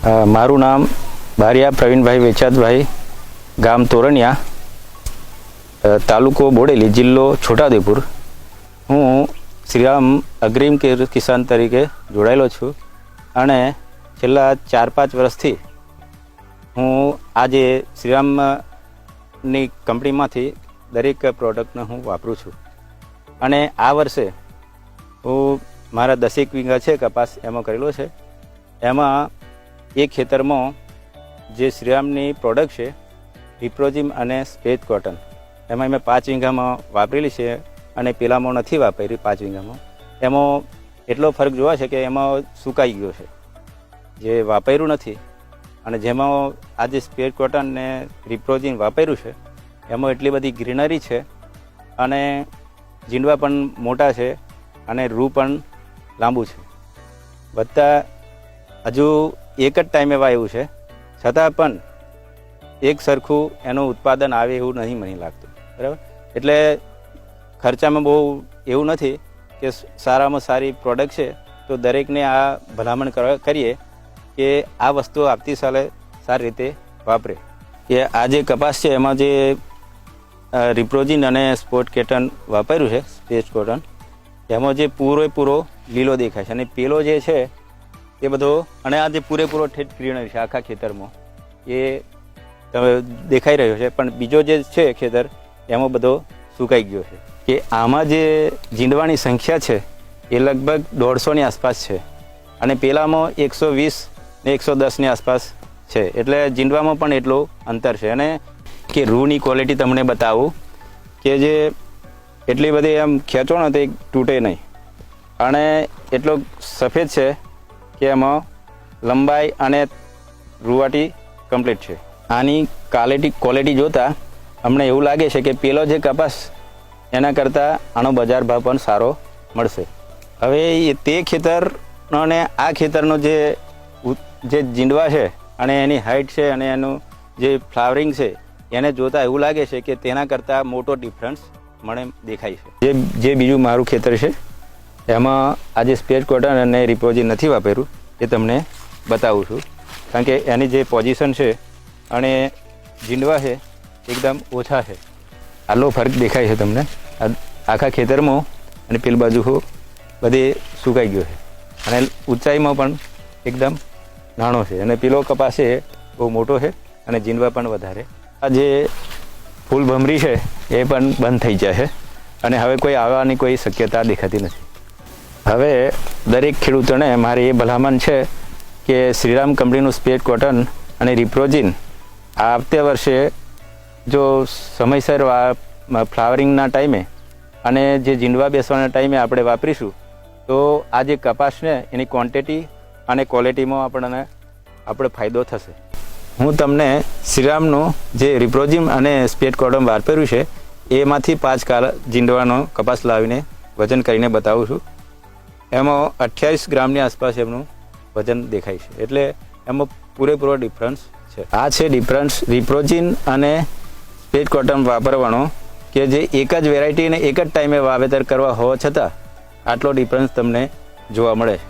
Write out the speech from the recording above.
મારું નામ બારિયા પ્રવીણભાઈ વેચાતભાઈ, ગામ તોરણિયા, તાલુકો બોડેલી, જિલ્લો છોટાઉદેપુર. હું શ્રીરામ અગ્રીમ કિસાન તરીકે જોડાયેલો છું અને છેલ્લા 4-5 વર્ષથી હું આજે શ્રીરામની કંપનીમાંથી દરેક પ્રોડક્ટને હું વાપરું છું. અને આ વર્ષે હું મારા 10 વીઘા છે કપાસ એમાં કરેલો છે. એમાં એક ખેતરમાં જે શ્રીરામની પ્રોડક્ટ છે રિપ્રોઝિમ અને સ્પેસ કોટન, એમાં મેં 5 વીઘામાં વાપરેલી છે અને પેલામાં નથી વાપરી. 5 વીઘામાં એમાં એટલો ફરક જોવા છે કે એમાં સુકાઈ ગયો છે, જે વાપર્યું નથી. અને જેમાં આજે સ્પેસ કોટન ને રિપ્રોઝિમ વાપર્યું છે એમાં એટલી બધી ગ્રીનરી છે અને જીંડવા પણ મોટા છે અને રૂ પણ લાંબુ છે. બધા હજુ એક જ ટાઈમે વાવ્યું છે છતાં પણ એક સરખું એનું ઉત્પાદન આવે એવું નહીં મને લાગતું. બરાબર, એટલે ખર્ચામાં બહુ એવું નથી કે સારામાં સારી પ્રોડક્ટ છે તો દરેકને આ ભલામણ કરીએ કે આ વસ્તુ આવતી સાલે સારી રીતે વાપરે. કે આ જે કપાસ છે એમાં જે રિપ્રોઝિન અને સ્પોટ કોટન વાપર્યું છે, સ્પેસ કોટન, એમાં જે પૂરેપૂરો લીલો દેખાય છે અને પેલો જે છે એ બધો, અને આ જે પૂરેપૂરો ઠેઠ ગ્રીનરી છે આખા ખેતરમાં એ દેખાઈ રહ્યો છે. પણ બીજો જે છે ખેતર એમાં બધો સુકાઈ ગયો છે. કે આમાં જે જીંડવાની સંખ્યા છે એ લગભગ 150ની આસપાસ છે અને પેલામાં 120 ને 110ની આસપાસ છે. એટલે જીંડવામાં પણ એટલું અંતર છે. અને કે રૂની ક્વોલિટી તમને બતાવું કે જે એટલી બધી આમ ખેંચો ને તો તૂટે નહીં અને એટલો સફેદ છે કે એમાં લંબાઈ અને રૂવાટી કમ્પ્લીટ છે. આની ક્વોલિટી જોતાં અમને એવું લાગે છે કે પેલો જે કપાસ એના કરતાં આનો બજાર ભાવ પણ સારો મળશે. હવે તે ખેતરનો અને આ ખેતરનો જે જીંડવા છે અને એની હાઇટ છે અને એનું જે ફ્લાવરિંગ છે એને જોતાં એવું લાગે છે કે તેના કરતાં મોટો ડિફરન્સ મને દેખાય છે. જે બીજું મારું ખેતર છે એમાં આજે સ્પેસ કોટન અને રિપ્રોઝિન નથી વાપર્યું એ તમને બતાવું છું. કારણ કે એની જે પોઝિશન છે અને જીંડવા છે એકદમ ઓછા છે. આટલો ફરક દેખાય છે તમને આખા ખેતરમાં. અને પેલી બાજુ બધે સુકાઈ ગયો છે અને ઊંચાઈમાં પણ એકદમ નાનો છે. અને પેલો કપાસ છે બહુ મોટો છે અને જીંડવા પણ વધારે. આ જે ફૂલ ભમરી છે એ પણ બંધ થઈ જાય છે અને હવે કોઈ આવવાની કોઈ શક્યતા દેખાતી નથી. હવે દરેક ખેડૂતોને મારી એ ભલામણ છે કે શ્રીરામ કંપનીનું સ્પેસ કોટન અને રિપ્રોઝિન આવતે વર્ષે જો સમયસર ફ્લાવરિંગના ટાઈમે અને જે જીંડવા બેસવાના ટાઈમે આપણે વાપરીશું તો આ જે કપાસ છે એની ક્વોન્ટિટી અને ક્વોલિટીમાં આપણે ફાયદો થશે. હું તમને શ્રીરામનું જે રિપ્રોઝિમ અને સ્પેસ કોટન વાપર્યું છે એમાંથી 5 જીંડવાનો કપાસ લાવીને વજન કરીને બતાવું છું. એમાં 28 ગ્રામની આસપાસ એમનું વજન દેખાય છે. એટલે એમાં પૂરેપૂરો ડિફરન્સ છે. આ છે ડિફરન્સ રિપ્રોઝિન અને સ્પેસ કોટન વાપરવાનો, કે જે એક જ વેરાયટીને એક જ ટાઈમે વાવેતર કરવા હોવા છતાં આટલો ડિફરન્સ તમને જોવા મળે છે.